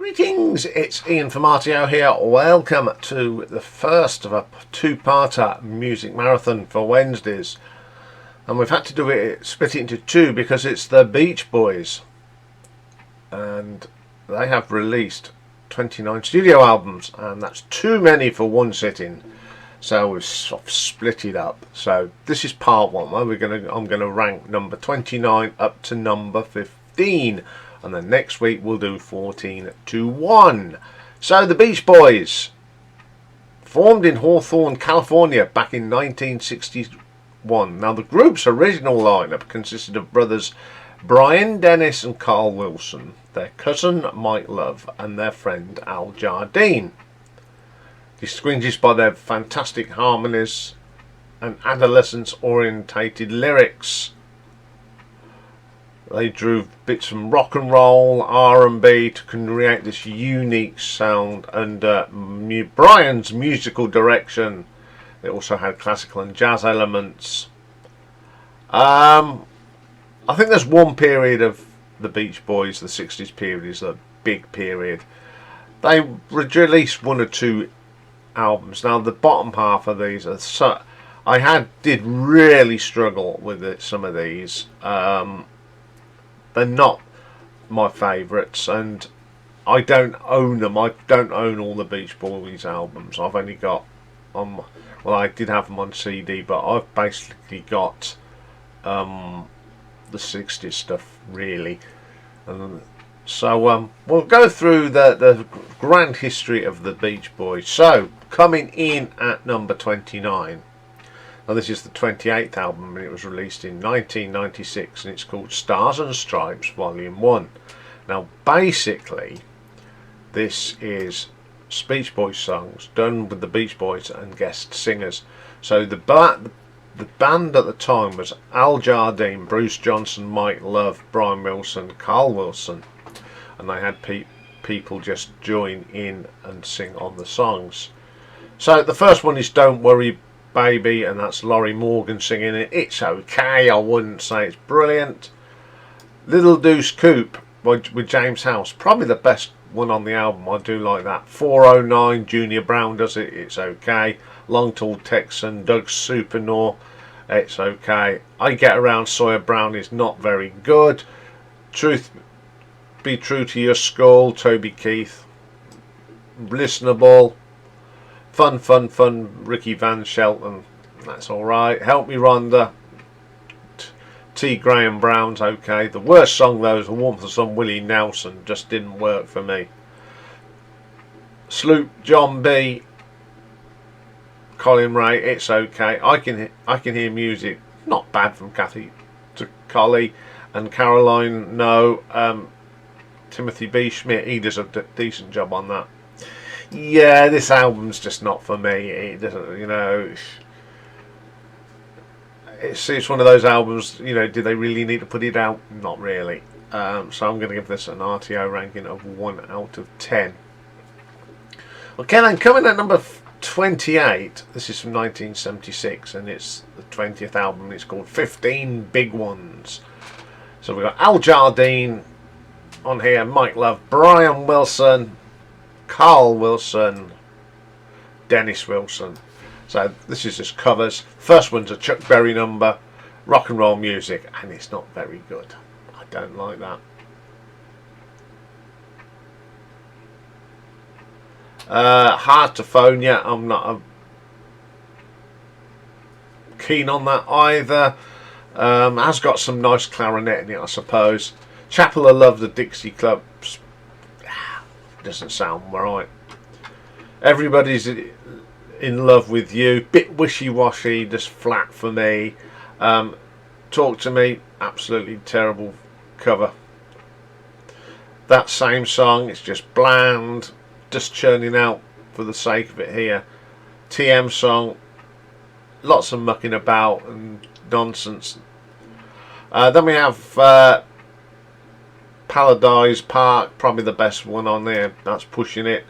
Greetings, it's Iain from M.I.U here. Welcome to the first of a two-parter music marathon for Wednesdays. And we've had to do it, split it into two because it's the Beach Boys. And they have released 29 studio albums, and that's too many for one sitting. So we've sort of split it up. So this is part one where I'm gonna rank number 29 up to number 15. And then next week we'll do 14 to 1. So the Beach Boys, formed in Hawthorne, California back in 1961. Now the group's original lineup consisted of brothers Brian, Dennis and Carl Wilson, their cousin Mike Love and their friend Al Jardine. Distinguished by their fantastic harmonies and adolescence-orientated lyrics. They drew bits from rock and roll, R&B to create this unique sound under Brian's musical direction. They also had classical and jazz elements. I think there's one period of the Beach Boys, the 60s period is a big period. They released one or two albums. Now the bottom half of these are did really struggle with it, some of these. They're not my favourites, and I don't own them. I don't own all the Beach Boys albums. I've only got well, I did have them on CD, but I've basically got the 60s stuff really. And so we'll go through the grand history of the Beach Boys. So coming in at number 29. Now this is the 28th album, and it was released in 1996, and it's called Stars and Stripes Volume 1. Now basically this is Beach Boys songs done with the Beach Boys and guest singers. So the band at the time was Al Jardine, Bruce Johnson, Mike Love, Brian Wilson, Carl Wilson, and they had people just join in and sing on the songs. So the first one is Don't Worry Baby, and that's Laurie Morgan singing it. It's okay, I wouldn't say it's brilliant. Little Deuce Coupe with James House, probably the best one on the album. I do like that. 409 Junior Brown does it. It's okay. Long Tall Texan, Doug Supernor, it's okay. I Get Around Sawyer Brown is not very good. Truth Be True to Your Skull, Toby Keith, listenable. Fun, Ricky Van Shelton, that's alright. Help Me Rhonda, T. Graham Brown's okay. The worst song though is The Warmth of Some Willie Nelson, just didn't work for me. Sloop John B, Colin Ray, it's okay. I can hear music, not bad, from Kathy to Collie and Caroline. No, Timothy B. Schmidt, he does a decent job on that. Yeah, this album's just not for me. It doesn't, you know. It's one of those albums. You know, do they really need to put it out? Not really. So I'm going to give this an RTO ranking of 1 out of 10. Okay, then coming at number 28. This is from 1976, and it's the 20th album. It's called 15 Big Ones. So we've got Al Jardine on here, Mike Love, Brian Wilson, Carl Wilson, Dennis Wilson. So this is just covers. First one's a Chuck Berry number, rock and roll music, and it's not very good. I don't like that. Hard to Phone You, I'm not keen on that either. Has got some nice clarinet in it, I suppose. Chapel of Love, the Dixie Clubs, doesn't sound right. Everybody's in Love with You, bit wishy-washy, just flat for me. Talk to Me, absolutely terrible cover. That Same Song, it's just bland, just churning out for the sake of it here. TM Song, lots of mucking about and nonsense. Then we have Paradise Park, probably the best one on there, that's pushing it.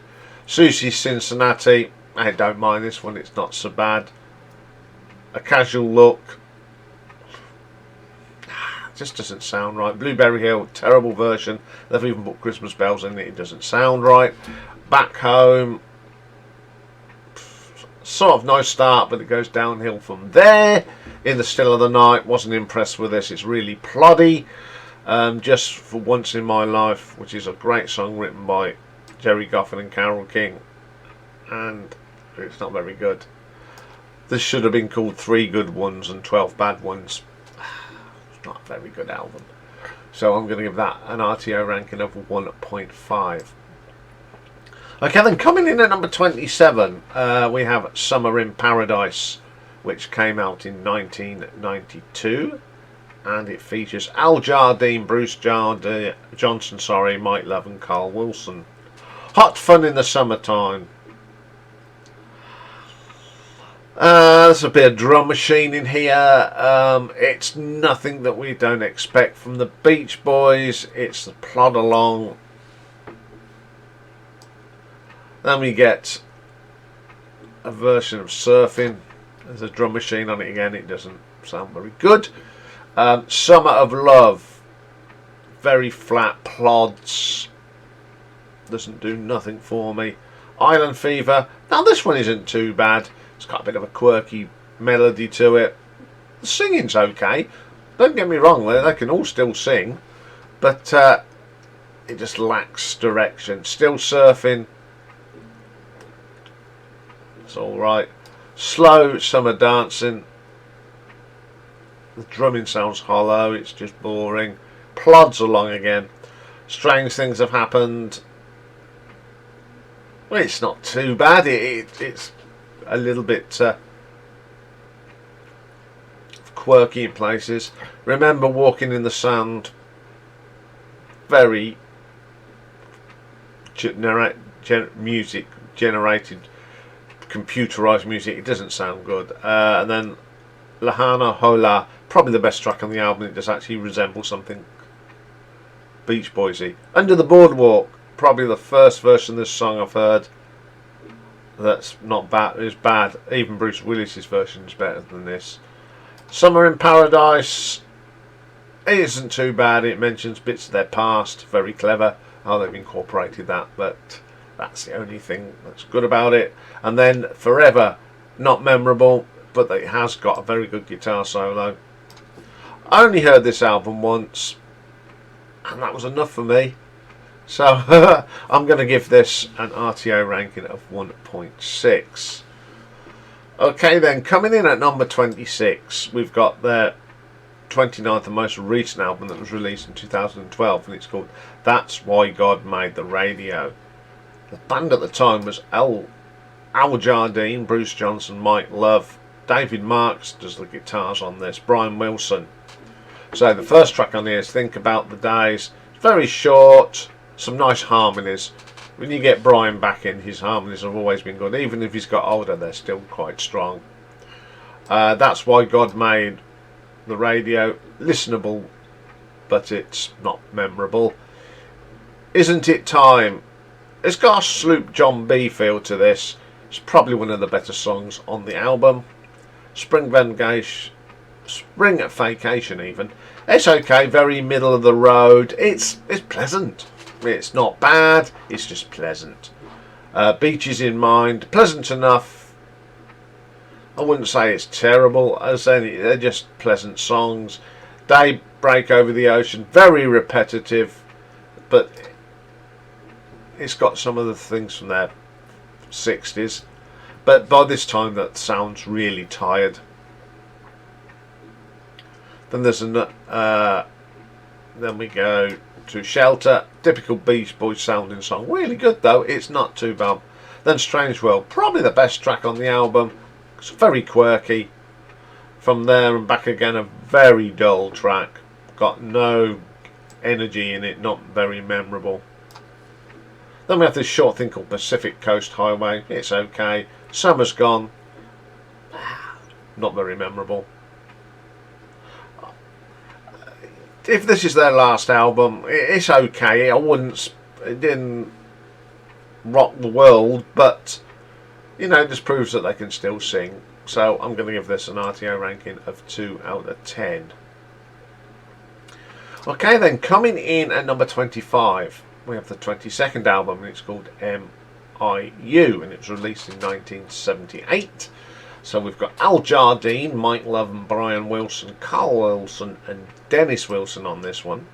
Susie Cincinnati, I don't mind this one, it's not so bad. A Casual Look, just doesn't sound right. Blueberry Hill, terrible version. They've even put Christmas bells in it. It doesn't sound right. Back Home, sort of nice start, but it goes downhill from there. In the Still of the Night, wasn't impressed with this. It's really ploddy. Just for Once in My Life, which is a great song written by Jerry Goffin and Carole King, and it's not very good. This should have been called 3 Good Ones and 12 Bad Ones. It's not a very good album. So I'm going to give that an RTO ranking of 1.5. Okay, then coming in at number 27, we have Summer in Paradise, which came out in 1992. And it features Al Jardine, Bruce Johnson, Mike Love and Carl Wilson. Hot fun in the summertime. There's a bit of drum machine in here. It's nothing that we don't expect from the Beach Boys. It's the plod along. Then we get a version of Surfin. There's a drum machine on it again. It doesn't sound very good. Summer of Love. Very flat plods. Doesn't do nothing for me. Island Fever. Now this one isn't too bad. It's got a bit of a quirky melody to it. The singing's okay. Don't get me wrong, they can all still sing. But it just lacks direction. Still Surfing. It's alright. Slow Summer Dancing. The drumming sounds hollow. It's just boring. Plods along again. Strange Things Have Happened. Well, it's not too bad. It's a little bit quirky in places. Remember Walking in the Sand. Very music generated, computerized music. It doesn't sound good. And then Lahana Hola, probably the best track on the album. It does actually resemble something Beach Boysy. Under the Boardwalk, probably the first version of this song I've heard that's not bad. It's bad. Even Bruce Willis's version is better than this. Summer in Paradise, it isn't too bad. It mentions bits of their past. Very clever how they've incorporated that, but that's the only thing that's good about it. And then Forever, not memorable, but it has got a very good guitar solo. I only heard this album once, and that was enough for me. So I'm going to give this an RTO ranking of 1.6. Okay then, coming in at number 26, we've got their 29th and most recent album that was released in 2012, and it's called That's Why God Made the Radio. The band at the time was Al Jardine, Bruce Johnson, Mike Love, David Marks does the guitars on this, Brian Wilson. So the first track on here is Think About the Days. It's very short. Some nice harmonies. When you get Brian back in, his harmonies have always been good. Even if he's got older, they're still quite strong. That's Why God Made the Radio. Listenable, but it's not memorable. Isn't It Time? It's got a Sloop John B feel to this. It's probably one of the better songs on the album. Spring Vacation even. It's okay, very middle of the road. It's pleasant. It's not bad, it's just pleasant. Beaches in Mind, pleasant enough. I wouldn't say it's terrible, they're just pleasant songs. Daybreak Over the Ocean, very repetitive, but it's got some of the things from their 60s. But by this time that sounds really tired. Then there's then we go to Shelter, typical Beach Boys sounding song, really good though, it's not too bad. Then Strange World, probably the best track on the album, it's very quirky. From There and Back Again, a very dull track, got no energy in it, not very memorable. Then we have this short thing called Pacific Coast Highway, it's okay. Summer's Gone, not very memorable. If this is their last album, it's okay. It didn't rock the world, but you know, it just proves that they can still sing. So I'm going to give this an RTO ranking of 2 out of 10. Okay then, coming in at number 25, we have the 22nd album, and it's called M.I.U, and it was released in 1978. So we've got Al Jardine, Mike Love and Brian Wilson, Carl Wilson and Dennis Wilson on this one.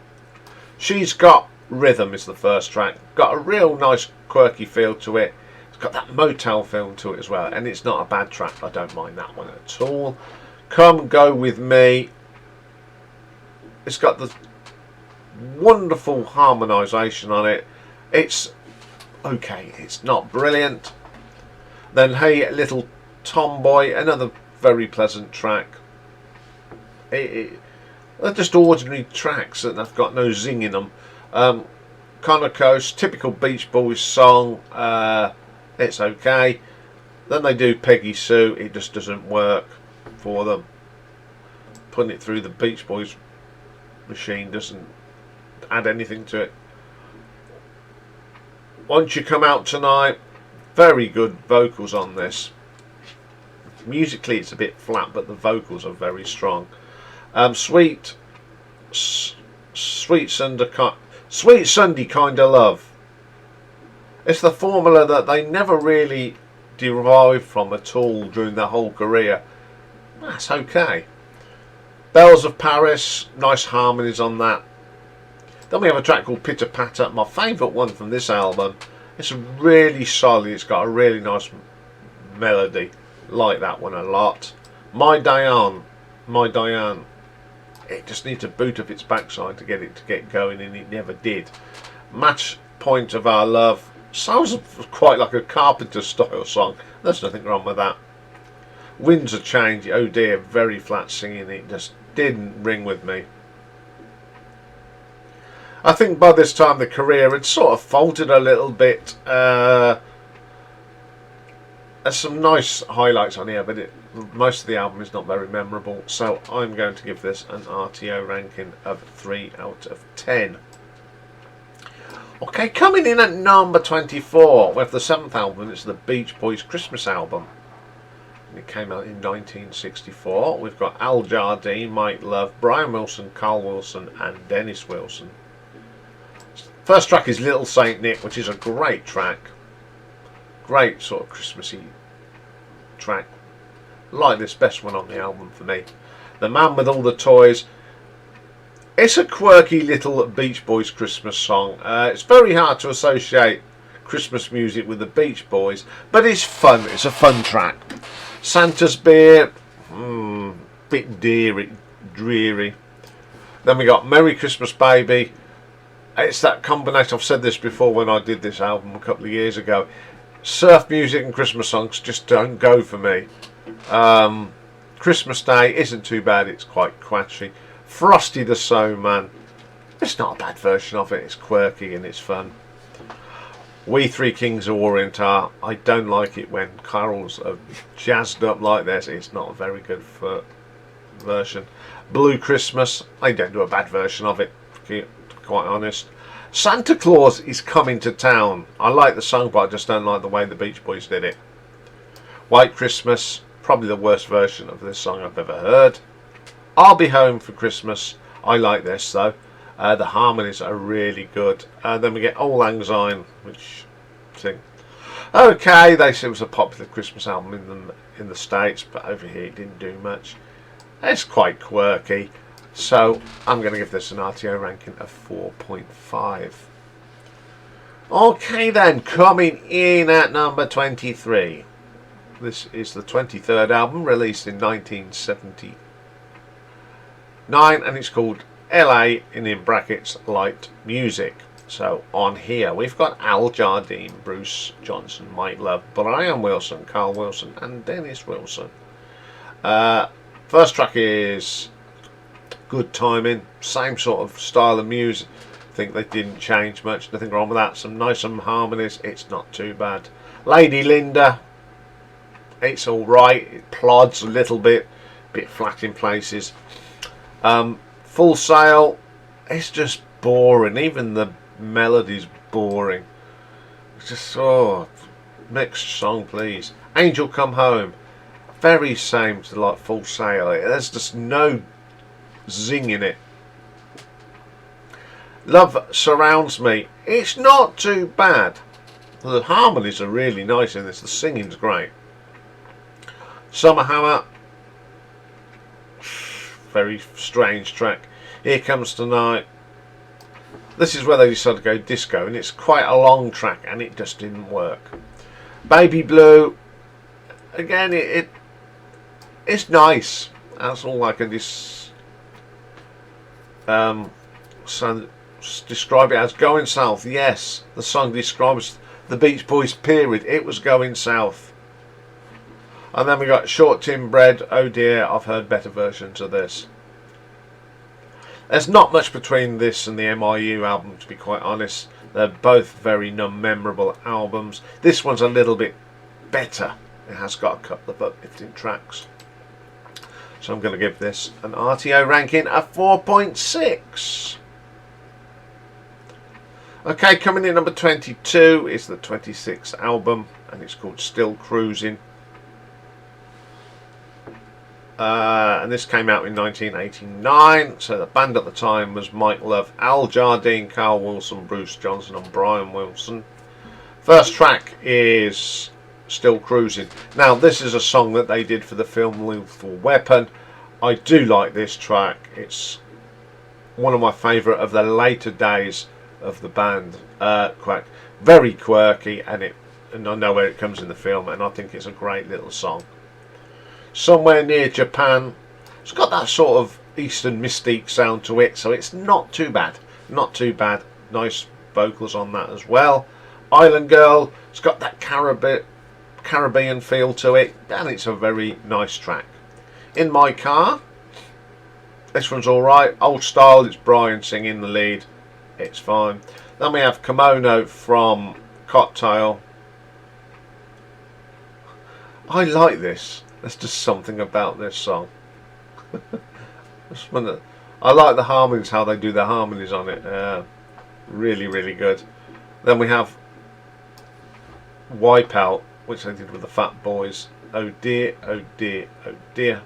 She's Got Rhythm is the first track. Got a real nice quirky feel to it. It's got that Motel feel to it as well, and it's not a bad track. I don't mind that one at all. Come Go With Me. It's got the wonderful harmonisation on it. It's okay, it's not brilliant. Then Hey Little Tomboy, another very pleasant track. They're just ordinary tracks that have got no zing in them. Connor Coast, typical Beach Boys song. It's okay. Then they do Peggy Sue. It just doesn't work for them. Putting it through the Beach Boys machine doesn't add anything to it. Won't You Come Out Tonight, very good vocals on this. Musically it's a bit flat, but the vocals are very strong. Sweet Sunday Kind of Love. It's the formula that they never really derived from at all during their whole career. That's okay. Bells of Paris, nice harmonies on that. Then we have a track called Pitter Patter, my favourite one from this album. It's really solid, it's got a really nice melody. Like that one a lot. My Diane. It just needs a boot of its backside to get going, and it never did. Match Point of Our Love. Sounds quite like a Carpenter style song. There's nothing wrong with that. Winds of Change. Oh dear, very flat singing. It just didn't ring with me. I think by this time the career had sort of faltered a little bit. There's some nice highlights on here, but most of the album is not very memorable. So I'm going to give this an RTO ranking of 3 out of 10. Okay, coming in at number 24, we have the 7th album. It's the Beach Boys Christmas album. It came out in 1964. We've got Al Jardine, Mike Love, Brian Wilson, Carl Wilson and Dennis Wilson. First track is Little Saint Nick, which is a great track. Great sort of Christmassy track. Like this, best one on the album for me. The Man with All the Toys. It's a quirky little Beach Boys Christmas song. It's very hard to associate Christmas music with the Beach Boys, but it's fun. It's a fun track. Santa's Beer, bit dreary. Then we got Merry Christmas Baby. It's that combination. I've said this before when I did this album a couple of years ago. Surf music and Christmas songs just don't go for me. Christmas Day isn't too bad. It's quite quatchy. Frosty the Snowman. It's not a bad version of it. It's quirky and it's fun. We Three Kings of Orient are. I don't like it when carols are jazzed up like this. It's not a very good version. Blue Christmas. I don't do a bad version of it, to be quite honest. Santa Claus is Coming to Town. I like the song, but I just don't like the way the Beach Boys did it. White Christmas. Probably the worst version of this song I've ever heard. I'll Be Home for Christmas. I like this though. The harmonies are really good. Then we get Auld Lang Syne, which thing. Okay, they said it was a popular Christmas album in the States, but over here it didn't do much. It's quite quirky, so I'm going to give this an RTO ranking of 4.5. Okay then, coming in at number 23. This is the 23rd album, released in 1979, and it's called LA in brackets Light Music. So on here we've got Al Jardine, Bruce Johnson, Mike Love, Brian Wilson, Carl Wilson and Dennis Wilson. First track is Good Timing, same sort of style of music. I think they didn't change much, nothing wrong with that. Some nice harmonies, it's not too bad. Lady Linda, it's alright, it plods a little bit flat in places. Full Sail, it's just boring. Even the melody's boring. It's just, next song please. Angel Come Home, very same to like Full Sail. There's just no zing in it. Love Surrounds Me. It's not too bad. The harmonies are really nice in this. The singing's great. Summer Hammer. Very strange track. Here Comes Tonight. This is where they decided to go disco, and it's quite a long track, and it just didn't work. Baby Blue. Again, it's nice. That's all I can describe it as. Going south. Yes, the song describes the Beach Boys period. It was going south. And then we got Short Tin Bread. Oh dear, I've heard better versions of this. There's not much between this and the M.I.U. album, to be quite honest. They're both very non-memorable albums. This one's a little bit better. It has got a couple of uplifting tracks. So I'm going to give this an RTO ranking of 4.6. Okay, coming in number 22 is the 26th album, and it's called Still Cruisin'. And this came out in 1989. So the band at the time was Mike Love, Al Jardine, Carl Wilson, Bruce Johnson and Brian Wilson. First track is Still Cruisin'. Now this is a song that they did for the film Lethal Weapon. I do like this track. It's one of my favourite of the later days of the band. Very quirky, and I know where it comes in the film, and I think it's a great little song. Somewhere Near Japan. It's got that sort of Eastern mystique sound to it, so it's not too bad. Not too bad. Nice vocals on that as well. Island Girl. It's got that Caribbean feel to it, and it's a very nice track. In My Car. This one's alright. Old Style. It's Brian singing the lead. It's fine. Then we have Kimono from Cocktail. I like this. There's just something about this song. I like the harmonies, how they do the harmonies on it. Really, really good. Then we have Wipeout, which they did with the Fat Boys. Oh dear, oh dear, oh dear.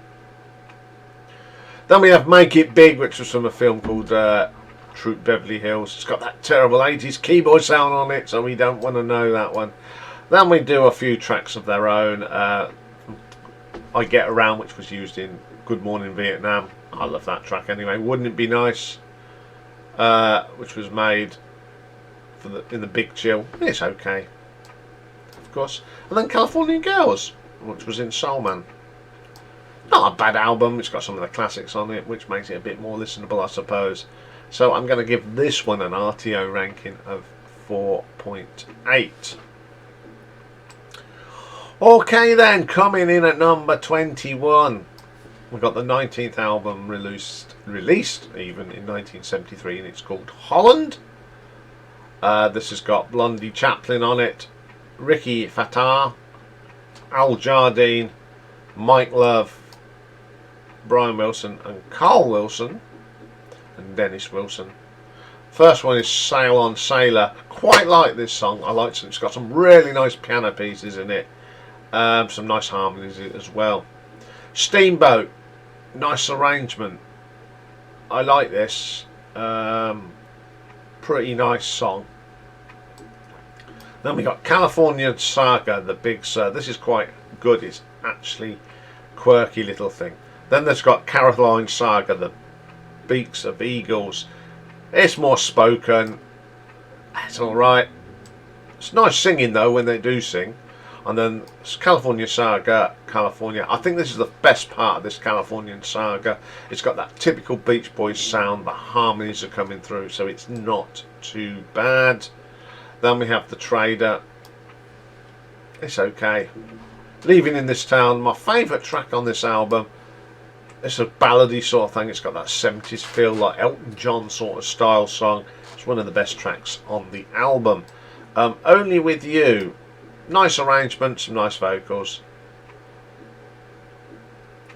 Then we have Make It Big, which was from a film called Troop Beverly Hills. It's got that terrible 80s keyboard sound on it, so we don't want to know that one. Then we do a few tracks of their own. I Get Around, which was used in Good Morning Vietnam. I love that track anyway. Wouldn't It Be Nice, which was made in the Big Chill. It's okay, of course. And then California Girls, which was in Soul Man. Not a bad album. It's got some of the classics on it, which makes it a bit more listenable, I suppose. So I'm going to give this one an RTO ranking of 4.8. Okay then, coming in at number 21, we've got the 19th album released even in 1973, and it's called Holland. This has got Blondie Chaplin on it, Ricky Fattar, Al Jardine, Mike Love, Brian Wilson and Carl Wilson and Dennis Wilson. First one is Sail On Sailor. Quite like this song. I like it. It's got some really nice piano pieces in it. Some nice harmonies in it as well. Steamboat. Nice arrangement. I like this. Pretty nice song. Then we got California Saga, the Big Sur. This is quite good. It's actually quirky little thing. Then there's got Caroline Saga, the Beaks of Eagles. It's more spoken. It's alright. It's nice singing though when they do sing. And then California Saga, California. I think this is the best part of this Californian Saga. It's got that typical Beach Boys sound. The harmonies are coming through, so it's not too bad. Then we have The Trader. It's okay. Leaving in This Town. My favourite track on this album. It's a ballady sort of thing. It's got that 70s feel, like Elton John sort of style song. It's one of the best tracks on the album. Only With You. Nice arrangement, some nice vocals.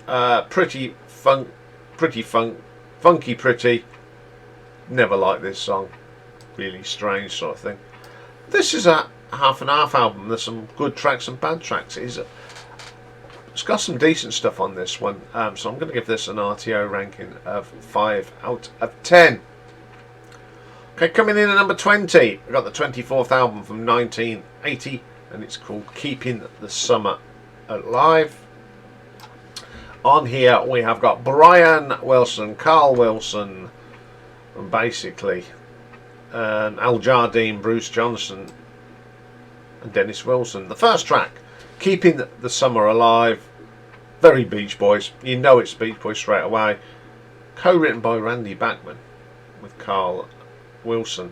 Funky Pretty. Never liked this song. Really strange sort of thing. This is a half and half album. There's some good tracks and bad tracks. It's got some decent stuff on this one. So I'm going to give this an RTO ranking of 5 out of 10. Okay, coming in at number 20, we've got the 24th album from 1980, and it's called Keeping the Summer Alive. On here we have got Brian Wilson, Carl Wilson, and basically Al Jardine, Bruce Johnson, and Dennis Wilson. The first track, Keeping the Summer Alive, very Beach Boys. You know it's Beach Boys straight away. Co-written by Randy Bachman with Carl Wilson.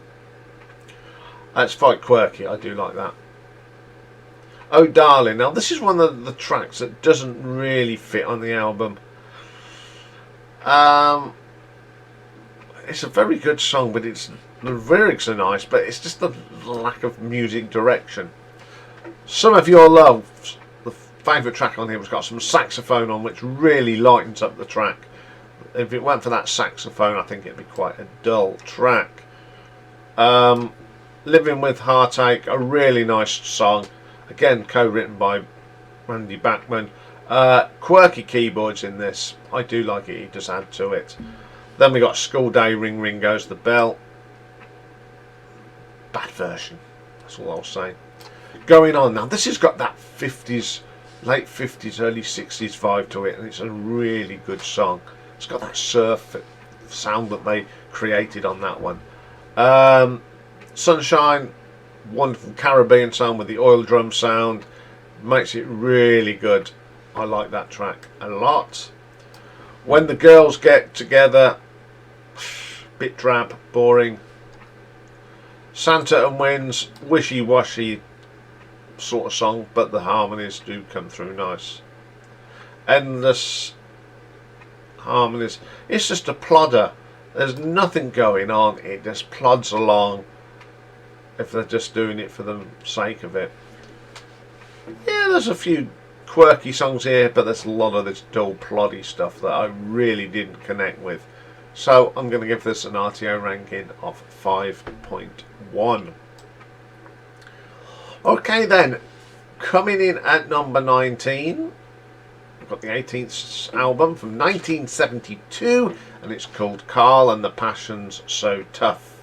It's quite quirky, I do like that. Oh Darling, now this is one of the tracks that doesn't really fit on the album. It's a very good song, but the lyrics are nice, but it's just the lack of music direction. Some of Your Love, the favourite track on here, has got some saxophone on, which really lightens up the track. If it weren't for that saxophone, I think it'd be quite a dull track. Living with Heartache, a really nice song. Again, co-written by Randy Bachman. Quirky keyboards in this. I do like it. He does add to it. Then we got School Day, Ring Ring Goes the Bell. Bad version. That's all I'll say. Going on now. This has got that 50s, late 50s, early 60s vibe to it, and it's a really good song. It's got that surf sound that they created on that one. Sunshine, wonderful Caribbean sound with the oil drum sound, makes it really good. I like that track a lot. When the Girls Get Together, bit drab, boring. Santa and Winds, wishy-washy sort of song, but the harmonies do come through nice. Endless harmonies. It's just a plodder. There's nothing going on. It just plods along if they're just doing it for the sake of it. Yeah, there's a few quirky songs here, but there's a lot of this dull ploddy stuff that I really didn't connect with. So I'm going to give this an RTO ranking of 5.1. Okay then, coming in at number 19, we've got the 18th album from 1972, and it's called Carl and the Passions So Tough.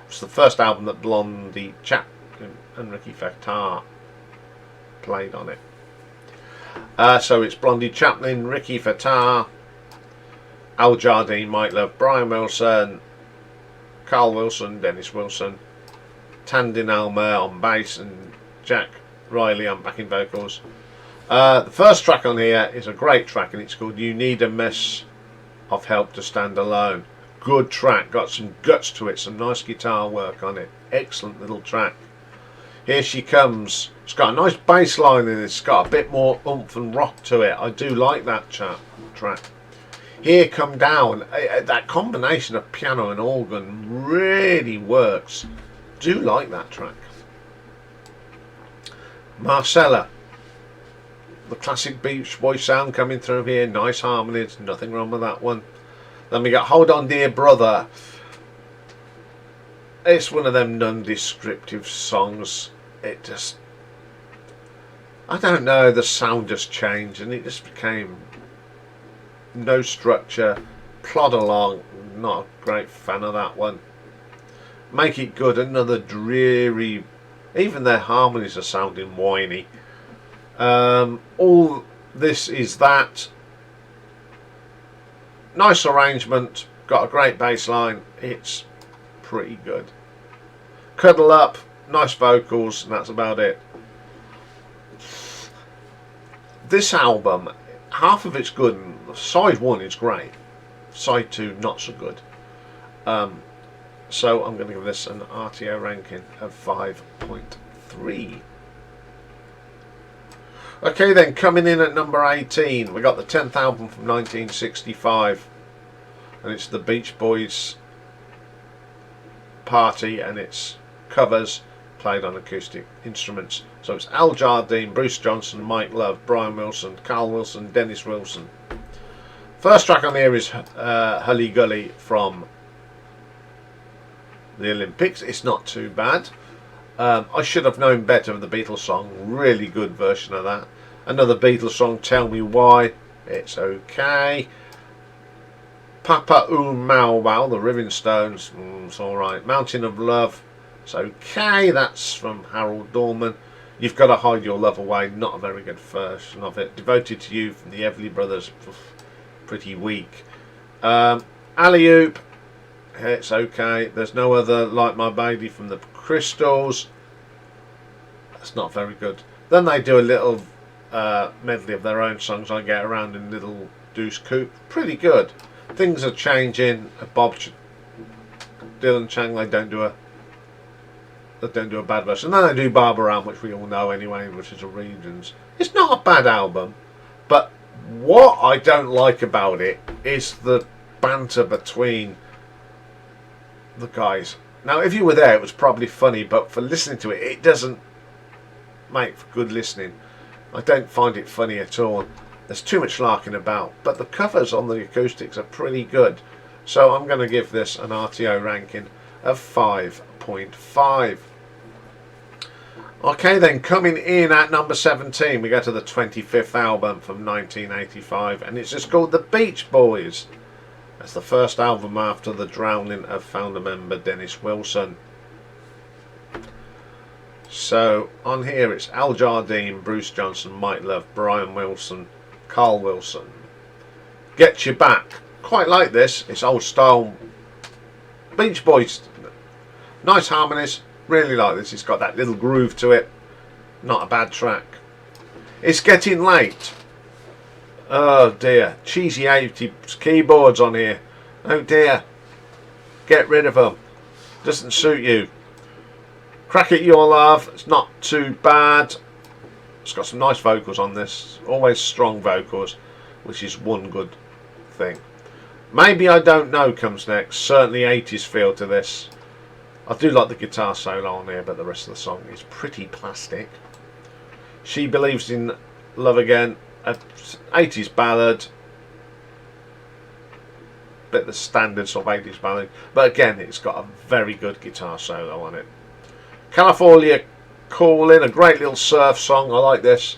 It's the first album that Blondie Chaplin and Ricky Fatah played on it. So it's Blondie Chaplin, Ricky Fatah, Al Jardine, Mike Love, Brian Wilson, Carl Wilson, Dennis Wilson, Tandin Almer on bass, and Jack Riley on backing vocals. The first track on here is a great track, and it's called You Need a Mess of Help to Stand Alone. Good track, got some guts to it, some nice guitar work on it. Excellent little track. Here She Comes. It's got a nice bass line in it. It's got a bit more oomph and rock to it. I do like that track. Here Come Down. That combination of piano and organ really works. Do like that track. Marcella. The classic Beach Boy sound coming through here. Nice harmonies. Nothing wrong with that one. Then we got Hold On Dear Brother. It's one of them non-descriptive songs. It just, I don't know, the sound just changed and it just became no structure, plod along. Not a great fan of that one. Make It Good, another dreary, even their harmonies are sounding whiny. All This Is That. Nice arrangement, got a great bass line, it's pretty good. Cuddle Up, nice vocals, and that's about it. This album, half of it's good, and side 1 is great, side 2 not so good. So I'm going to give this an RTO ranking of 5.3. Okay then, coming in at number 18, we got the 10th album from 1965, and it's the Beach Boys Party, and it's covers played on acoustic instruments. So it's Al Jardine, Bruce Johnson, Mike Love, Brian Wilson, Carl Wilson, Dennis Wilson. First track on here is Hully Gully from the Olympics. It's not too bad. I Should Have Known Better of the Beatles song. Really good version of that. Another Beatles song, Tell Me Why. It's okay. Papa Mau Wow, the Rivingstones, it's alright. Mountain of Love, it's okay, that's from Harold Dorman. You've Got to Hide Your Love Away, not a very good version of it. Devoted to You from the Everly Brothers, pretty weak. Alley-Oop, it's okay. There's No Other Like My Baby from the Crystals, that's not very good. Then they do a little medley of their own songs, I Get Around in Little Deuce Coupe, pretty good. Things are changing. Dylan Chang, they don't do a bad version. And then they do Barbara Ann, which we all know anyway, which is a Regions. It's not a bad album, but what I don't like about it is the banter between the guys. Now, if you were there, it was probably funny, but for listening to it, it doesn't make for good listening. I don't find it funny at all. There's too much larking about, but the covers on the acoustics are pretty good. So I'm going to give this an RTO ranking of 5.5. Okay then, coming in at number 17, we go to the 25th album from 1985, and it's just called The Beach Boys. That's the first album after the drowning of founder member Dennis Wilson. So on here it's Al Jardine, Bruce Johnson, Mike Love, Brian Wilson, Carl Wilson. Get You Back. Quite like this. It's old style Beach Boys. Nice harmonies. Really like this. It's got that little groove to it. Not a bad track. It's Getting Late. Oh dear. Cheesy 80s keyboards on here. Oh dear. Get rid of them. Doesn't suit you. Crack It Your Love. It's not too bad. It's got some nice vocals on this. Always strong vocals, which is one good thing. Maybe I Don't Know comes next. Certainly 80s feel to this. I do like the guitar solo on here, but the rest of the song is pretty plastic. She Believes in Love Again. A 80s ballad. Bit the standard sort of 80s ballad. But again, it's got a very good guitar solo on it. California Calling, a great little surf song. I like this.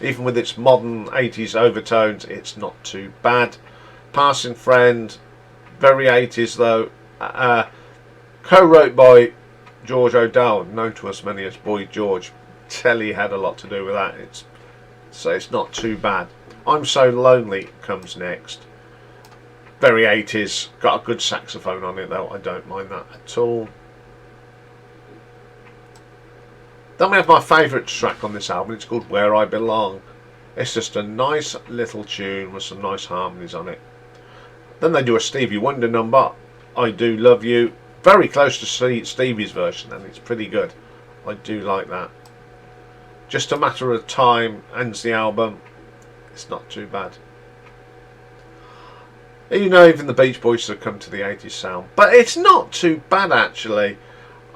Even with its modern 80s overtones, it's not too bad. Passing Friend, very 80s though. Co-wrote by George O'Dowd, known to us many as Boy George. Telly had a lot to do with that. So it's not too bad. I'm So Lonely comes next. Very 80s. Got a good saxophone on it though. I don't mind that at all. Then we have my favourite track on this album. It's called Where I Belong. It's just a nice little tune with some nice harmonies on it. Then they do a Stevie Wonder number, I Do Love You. Very close to Stevie's version, and it's pretty good. I do like that. Just a Matter of Time ends the album. It's not too bad. You know, even the Beach Boys have come to the 80s sound. But it's not too bad actually.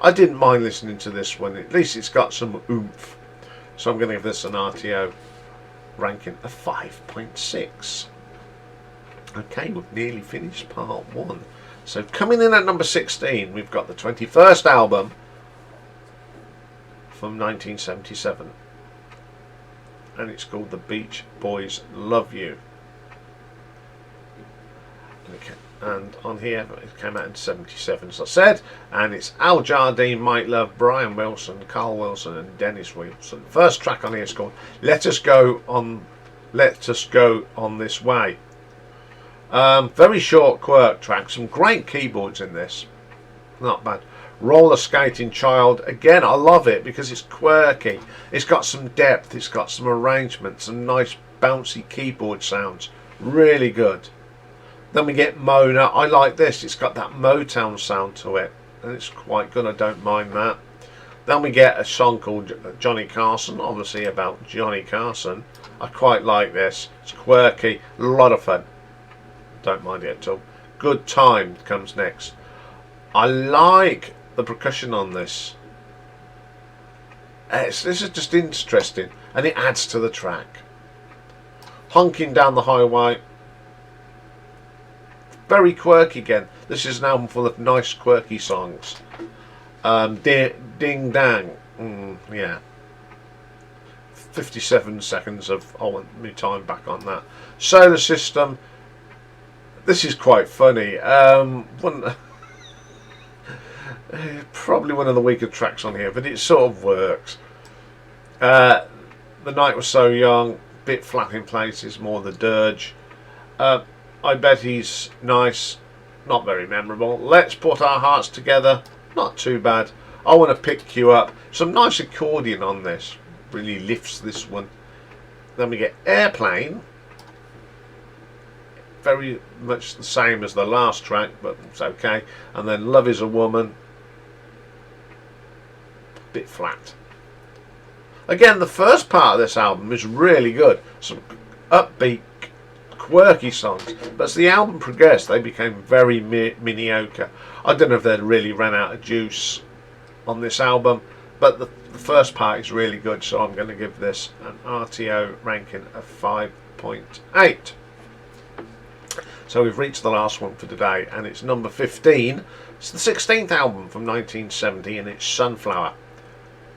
I didn't mind listening to this one. At least it's got some oomph. So I'm going to give this an RTO ranking of 5.6. Okay, we've nearly finished part 1. So coming in at number 16, we've got the 21st album from 1977. And it's called The Beach Boys Love You. Okay. And on here, it came out in 77, as I said, and it's Al Jardine, Mike Love, Brian Wilson, Carl Wilson, and Dennis Wilson. First track on here is called Let Us Go on This Way. Very short quirk track, some great keyboards in this, not bad. Roller Skating Child, again I love it because it's quirky, it's got some depth, it's got some arrangements, some nice bouncy keyboard sounds, really good. Then we get Mona. I like this. It's got that Motown sound to it, and it's quite good. I don't mind that. Then we get a song called Johnny Carson, obviously about Johnny Carson. I quite like this. It's quirky, a lot of fun. Don't mind it at all. Good Time comes next. I like the percussion on this. This is just interesting, and it adds to the track. Honking Down the Highway. Very quirky again. This is an album full of nice quirky songs. Ding Dang. Yeah. 57 seconds of my time back on that. Solar System. This is quite funny. Probably one of the weaker tracks on here, but it sort of works. The night was so young, bit flat in places, more the dirge. I bet he's nice, not very memorable. Let's put our hearts together, not too bad. I want to pick you up. Some nice accordion on this, really lifts this one. Then we get Airplane, very much the same as the last track, but it's okay. And then Love Is a Woman, bit flat. Again, the first part of this album is really good. Some upbeat, quirky songs. But as the album progressed, they became very mediocre. I don't know if they'd really ran out of juice on this album, but the first part is really good, so I'm going to give this an RTO ranking of 5.8. So we've reached the last one for today, and it's number 15. It's the 16th album from 1970, and it's Sunflower.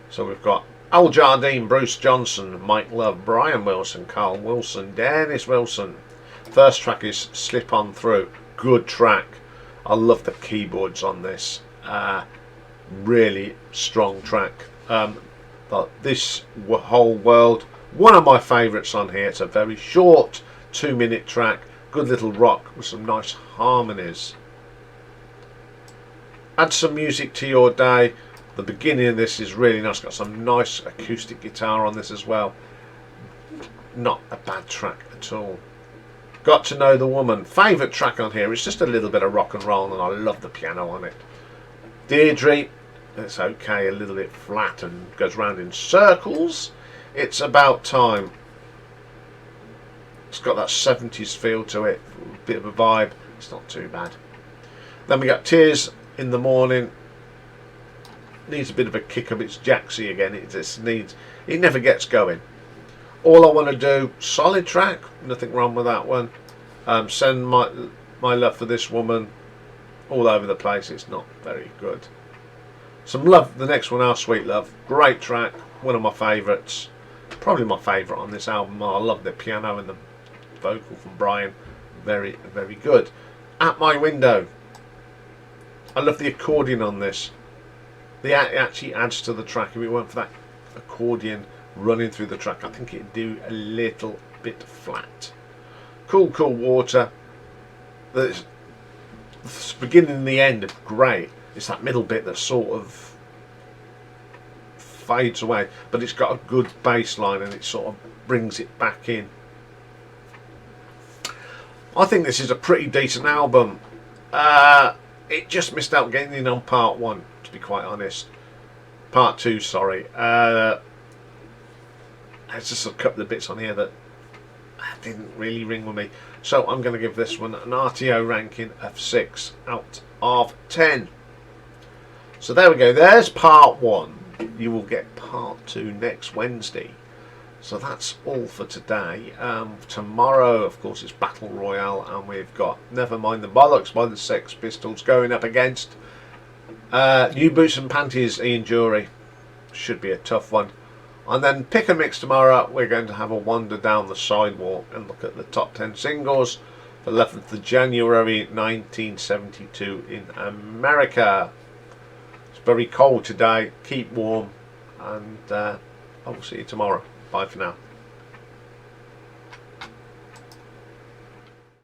So we've got Al Jardine, Bruce Johnson, Mike Love, Brian Wilson, Carl Wilson, Dennis Wilson. First track is Slip On Through. Good track. I love the keyboards on this. Really strong track. But this whole world, one of my favourites on here. It's a very short 2-minute track. Good little rock with some nice harmonies. Add some music to your day. The beginning of this is really nice. Got some nice acoustic guitar on this as well. Not a bad track at all. Got to Know the Woman. Favourite track on here. It's just a little bit of rock and roll, and I love the piano on it. Deirdre. It's okay, a little bit flat and goes round in circles. It's About Time. It's got that 70s feel to it. A bit of a vibe. It's not too bad. Then we got Tears in the Morning. Needs a bit of a kick up. It's Jaxie again. It just needs. It never gets going. All I Want to Do. Solid track. Nothing wrong with that one. Send my Love for This Woman. All over the place. It's not very good. Some Love. The next one, Our Sweet Love. Great track. One of my favourites. Probably my favourite on this album. I love the piano and the vocal from Brian. Very, very good. At My Window. I love the accordion on this. It actually adds to the track. If it weren't for that accordion running through the track, I think it'd do a little bit flat. Cool, Cool Water. The beginning and the end are great. It's that middle bit that sort of fades away, but it's got a good bass line and it sort of brings it back in. I think this is a pretty decent album. It just missed out getting in on part 1, to be quite honest. Part 2, sorry. There's just a couple of bits on here that didn't really ring with me. So I'm going to give this one an RTO ranking of 6 out of 10. So there we go. There's part 1. You will get part 2 next Wednesday. So that's all for today. Tomorrow, of course, it's Battle Royale, and we've got Never Mind the Bollocks by the Sex Pistols going up against New Boots and Panties, Ian Jury. Should be a tough one. And then Pick and Mix tomorrow. We're going to have a wander down the sidewalk and look at the top 10 singles for 11th of January 1972 in America. It's very cold today. Keep warm, and I will see you tomorrow. Bye for now.